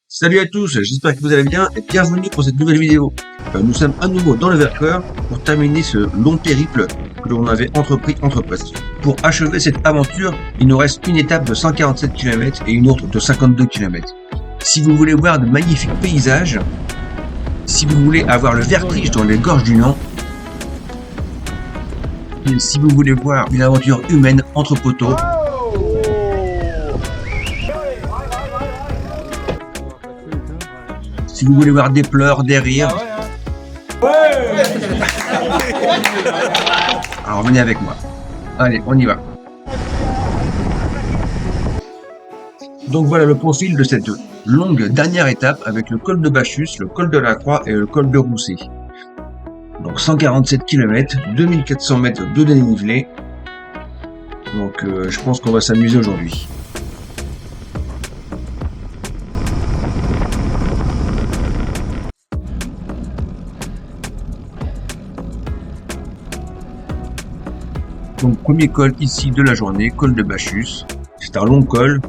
Salut à tous, j'espère que vous allez bien et bienvenue pour cette nouvelle vidéo. Nous sommes à nouveau dans le Vercors pour terminer ce long périple que l'on avait entrepris entre potes. Pour achever cette aventure, il nous reste une étape de 147 km et une autre de 52 km. Si vous voulez voir de magnifiques paysages, si vous voulez avoir le vertige dans les gorges du Nant, et si vous voulez voir une aventure humaine entre poteaux, si vous voulez voir des pleurs, des rires, alors venez avec moi. Allez, on y va. Donc voilà le profil de cette longue dernière étape avec le col de Bacchus, le col de la Croix et le col de Roussé. Donc 147 km, 2400 mètres de dénivelé. Donc je pense qu'on va s'amuser aujourd'hui. Donc premier col ici de la journée, col de Bacchus. C'est un long col,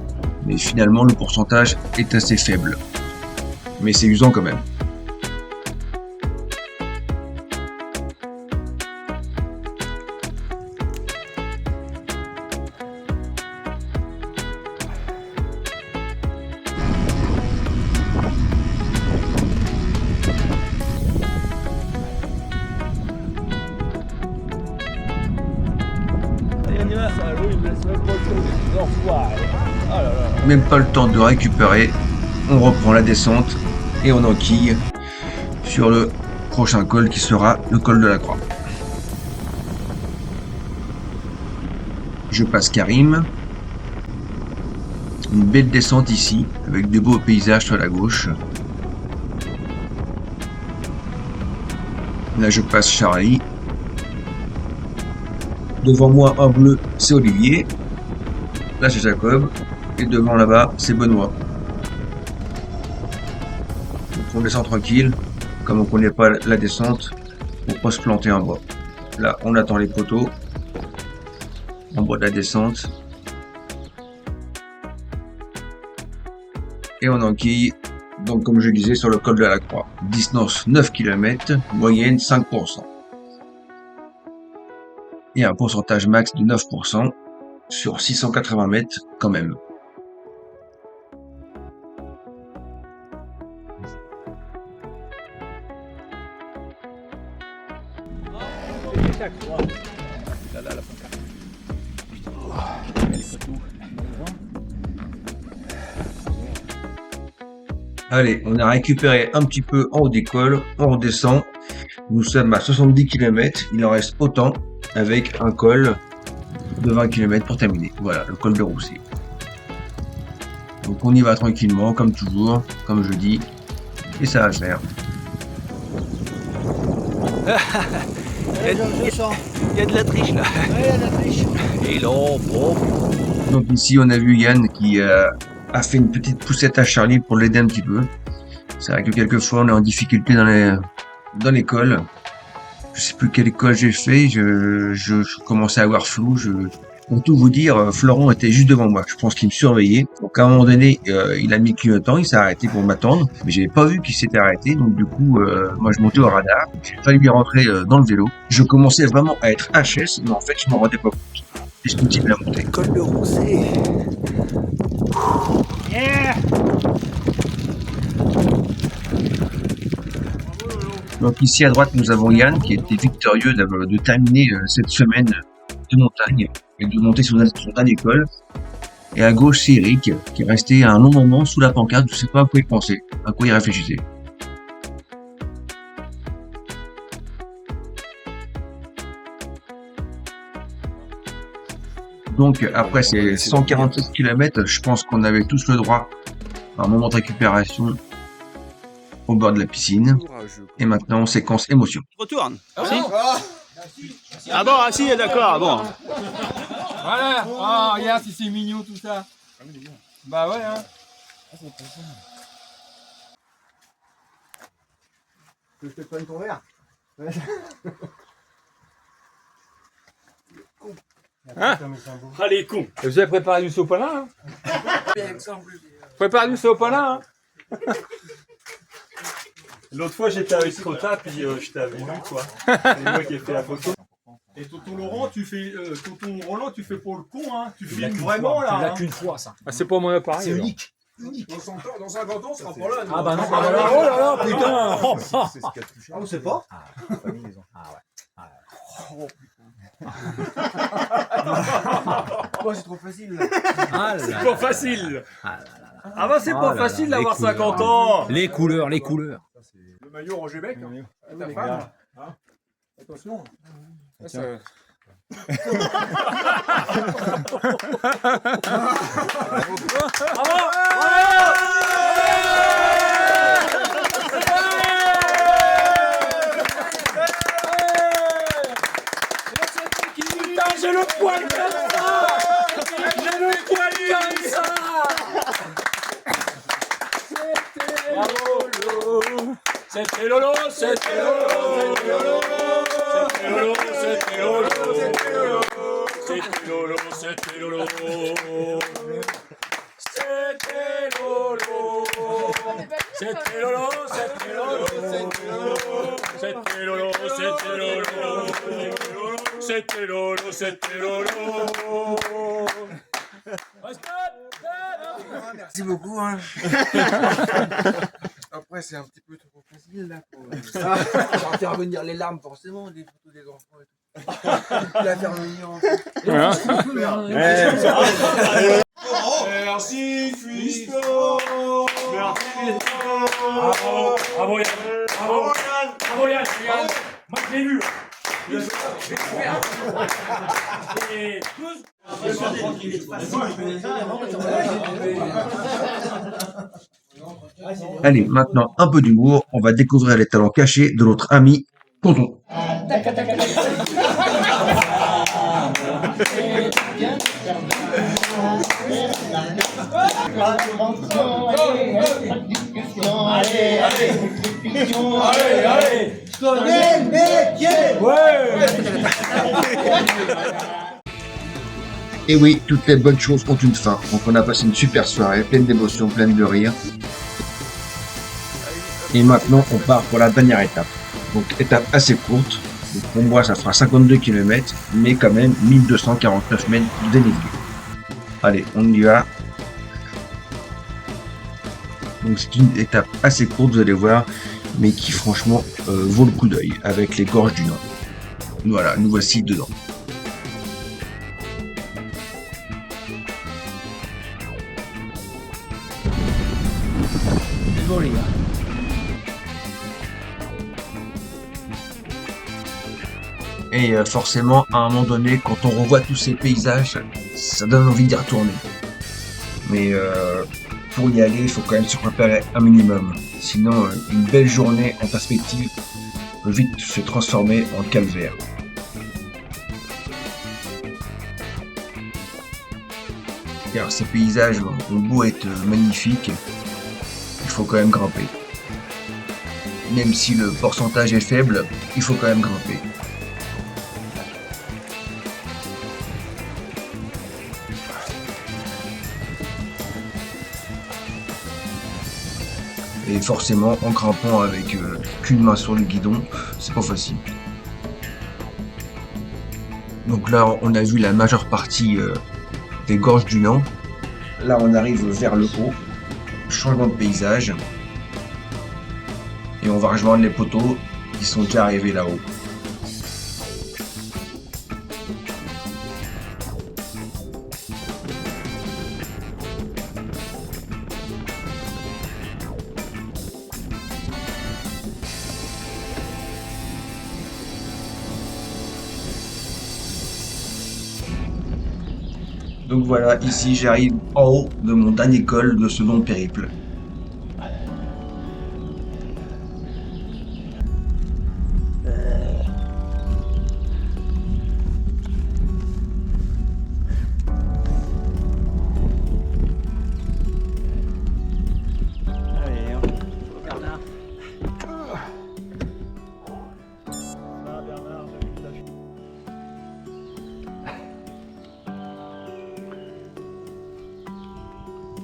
mais finalement le pourcentage est assez faible. Mais c'est usant quand même. Même pas le temps de récupérer, on reprend la descente et on enquille sur le prochain col qui sera le col de la Croix. Je passe Karim, une belle descente ici avec de beaux paysages sur la gauche. Là je passe Charlie. Devant moi en bleu c'est Olivier. Là c'est Jacob. Et devant là-bas, c'est Benoît. Donc on descend tranquille, comme on ne connaît pas la descente, pour pas se planter en bas. Là, on attend les poteaux, en bas de la descente. Et on enquille, donc comme je disais, sur le col de la Croix. Distance 9 km, moyenne 5%. Et un pourcentage max de 9% sur 680 mètres quand même. Allez, on a récupéré un petit peu en haut des cols, on redescend. Nous sommes à 70 km, il en reste autant avec un col de 20 km pour terminer. Voilà, le col de Roussé. Donc on y va tranquillement, comme toujours, comme je dis, et ça va le faire. Il y a de la triche là. Ouais, il y a de la triche. Et là, bon. Donc ici on a vu Yann qui a fait une petite poussette à Charlie pour l'aider un petit peu. C'est vrai que quelquefois on est en difficulté dans l'école. Je sais plus quelle école j'ai fait, je commençais à avoir flou. Pour tout vous dire, Florent était juste devant moi. Je pense qu'il me surveillait. Donc à un moment donné, il a mis le clignotant, il s'est arrêté pour m'attendre, mais j'avais pas vu qu'il s'était arrêté. Donc du coup, moi je montais au radar. J'ai failli lui rentrer dans le vélo. Je commençais vraiment à être HS, mais en fait je m'en rendais pas compte. Et je continue à monter. Col de Roussé. Yeah. Donc ici à droite, nous avons Yann qui était victorieux de terminer cette semaine de montagne et de monter son dernier col. Et à gauche, c'est Eric qui est resté un long moment sous la pancarte. Je ne sais pas à quoi il pensait, à quoi il réfléchissait. Donc après ces 147 km, je pense qu'on avait tous le droit à un moment de récupération au bord de la piscine. Et maintenant, séquence émotion. Retourne. Ah bon, ah si, d'accord, bon. Voilà. Oh, regarde si c'est mignon tout ça. Bah ouais, hein. Je te prenne ton verre. Hein? Allez, con. Vous avez préparé du sopalin, hein? Préparé du sopalin, hein? L'autre fois, j'étais avec Scota, puis je t'avais vu, quoi. C'est moi qui ai fait la photo. Et Tonton Laurent, tu fais, Tonton Roland, tu fais pour le con, hein. Tu filmes vraiment, là. Tu l'as Hein. qu'une fois, ça. Ah, c'est pas mon appareil. C'est alors. unique. Dans 50 ans, on sera pas là. nous. Ah bah non, Ah, oh là là, putain. Oh, C'est ce qu'il y a de plus cher. on sait pas. Ah, la famille, les enfants. Moi, c'est trop facile. Ah là C'est là. pas facile. Ah là là. Ah bah, c'est Oh pas là facile là, d'avoir les couleurs. 50 ans. Les couleurs, les couleurs. Le maillot Roger Beck, ta femme. Hein. Attention. Ah, ça- Putain, j'ai le poil comme ça. J'ai le poil comme ça. C'était Lolo, c'était Lolo, c'était Lolo, c'était Lolo, c'était Lolo, c'était Lolo, c'était Lolo, c'était Lolo, c'était Lolo, c'était Lolo, c'était Lolo, c'était Lolo, c'était Lolo, c'était Lolo. Merci beaucoup. Hein. Après, c'est un petit peu trop facile là pour ça va faire venir les larmes forcément, des photos des enfants et tout. La faire mignon. Merci, Cuistot. Merci, Bravo Yann, bravo, bravo Yann, Yann. Moi je l'ai vu. Et tous. Allez, maintenant un peu d'humour, on va découvrir les talents cachés de notre ami Tonton. Et oui, toutes les bonnes choses ont une fin. Donc on a passé une super soirée, pleine d'émotions, pleine de rire. Et maintenant, on part pour la dernière étape. Donc étape assez courte. Donc, pour moi, ça fera 52 km, mais quand même 1249 mètres de dénivelé. Allez, on y va. Donc c'est une étape assez courte, vous allez voir, mais qui franchement vaut le coup d'œil avec les gorges du Nord. Voilà, nous voici dedans. C'est bon, les gars. Et forcément, à un moment donné, quand on revoit tous ces paysages, ça donne envie d'y retourner. Mais pour y aller, il faut quand même se préparer un minimum. Sinon, une belle journée en perspective peut vite se transformer en calvaire. Car ces paysages ont beau être magnifiques, il faut quand même grimper. Même si le pourcentage est faible, il faut quand même grimper. Et forcément, en grimpant avec qu'une main sur le guidon, c'est pas facile. Donc là, on a vu la majeure partie des gorges du Nant. Là, on arrive vers le haut. Changement de paysage. Et on va rejoindre les poteaux qui sont déjà arrivés là-haut. Donc voilà, ici j'arrive en haut de mon dernier col de ce long périple.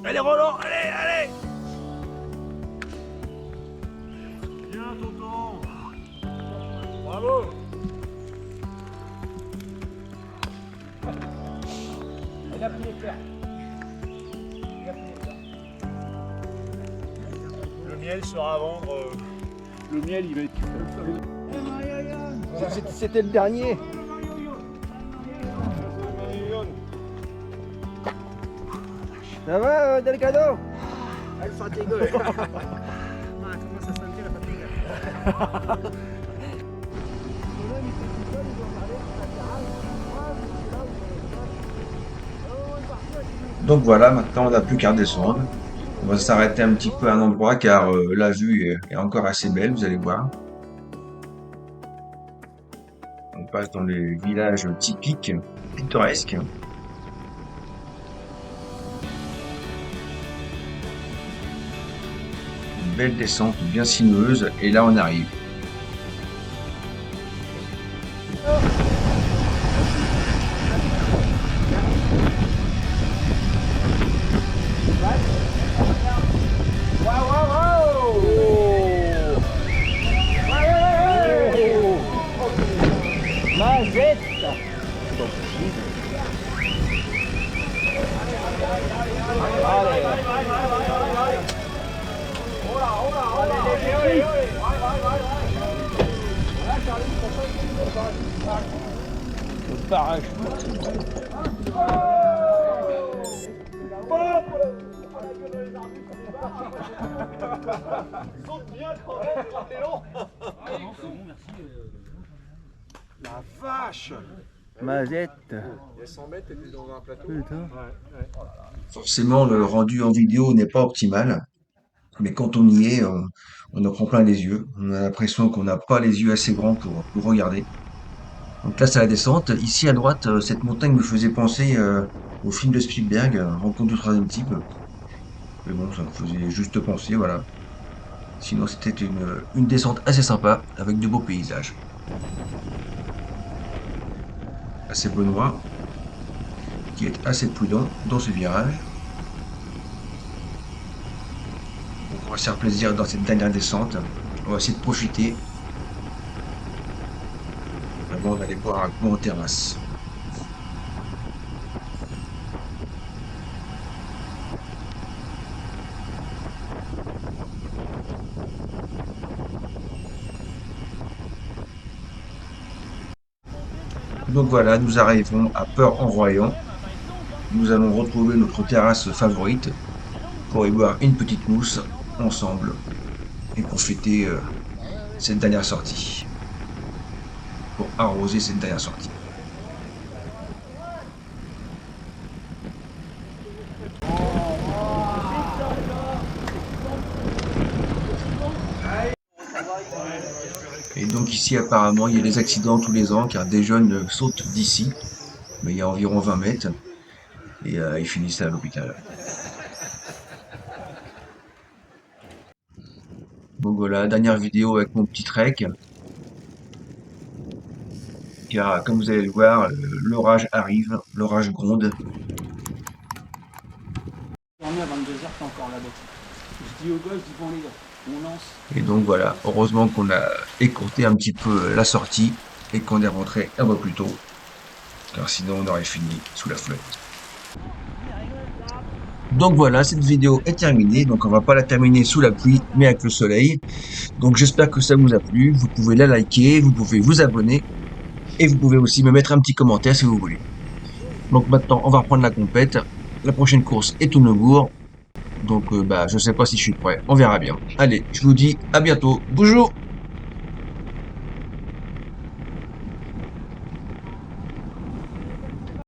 Allez, Roland, allez, allez. miel sera à vendre. Le miel, il va être. C'était le dernier. Ça va, Delgado? El fatigue. Donc voilà, maintenant on n'a plus qu'à redescendre. On va s'arrêter un petit peu à un endroit car la vue est encore assez belle, vous allez voir. On passe dans les villages typiques, pittoresques. Une belle descente bien sinueuse et là on arrive. La vache! Mazette. Il y a 100 mètres, t'es dans un plateau. Putain. Forcément, le rendu en vidéo n'est pas optimal, mais quand on y est, on en prend plein les yeux. On a l'impression qu'on n'a pas les yeux assez grands pour regarder. Donc là, c'est la descente. Ici, à droite, cette montagne me faisait penser au film de Spielberg, Rencontre du troisième type. Mais bon, ça me faisait juste penser, voilà. Sinon, c'était une descente assez sympa, avec de beaux paysages. Là, c'est Benoît, qui est assez prudent dans ce virage. Donc, on va se faire plaisir dans cette dernière descente. On va essayer de profiter avant d'aller boire un coup en terrasse. Donc voilà, nous arrivons à Port-en-Royans. Nous allons retrouver notre terrasse favorite pour y boire une petite mousse ensemble et profiter cette dernière sortie. Pour arroser cette dernière sortie. Et donc ici apparemment il y a des accidents tous les ans car des jeunes sautent d'ici, mais il y a environ 20 mètres et ils finissent à l'hôpital. Donc voilà, dernière vidéo avec mon petit trek. Car comme vous allez le voir, l'orage arrive, l'orage gronde. Dormir à 22h, t'es encore là-bas. Je dis aux gars, je dis bon les gars, on lance. Et donc voilà, heureusement qu'on a écourté un petit peu la sortie et qu'on est rentré un peu plus tôt. Car sinon on aurait fini sous la flotte. Donc voilà, cette vidéo est terminée. Donc on va pas la terminer sous la pluie, mais avec le soleil. Donc j'espère que ça vous a plu. Vous pouvez la liker, vous pouvez vous abonner. Et vous pouvez aussi me mettre un petit commentaire si vous voulez. Donc maintenant, on va reprendre la compète. La prochaine course est au Neubourg. Donc je sais pas si je suis prêt. On verra bien. Allez, je vous dis à bientôt. Bonjour!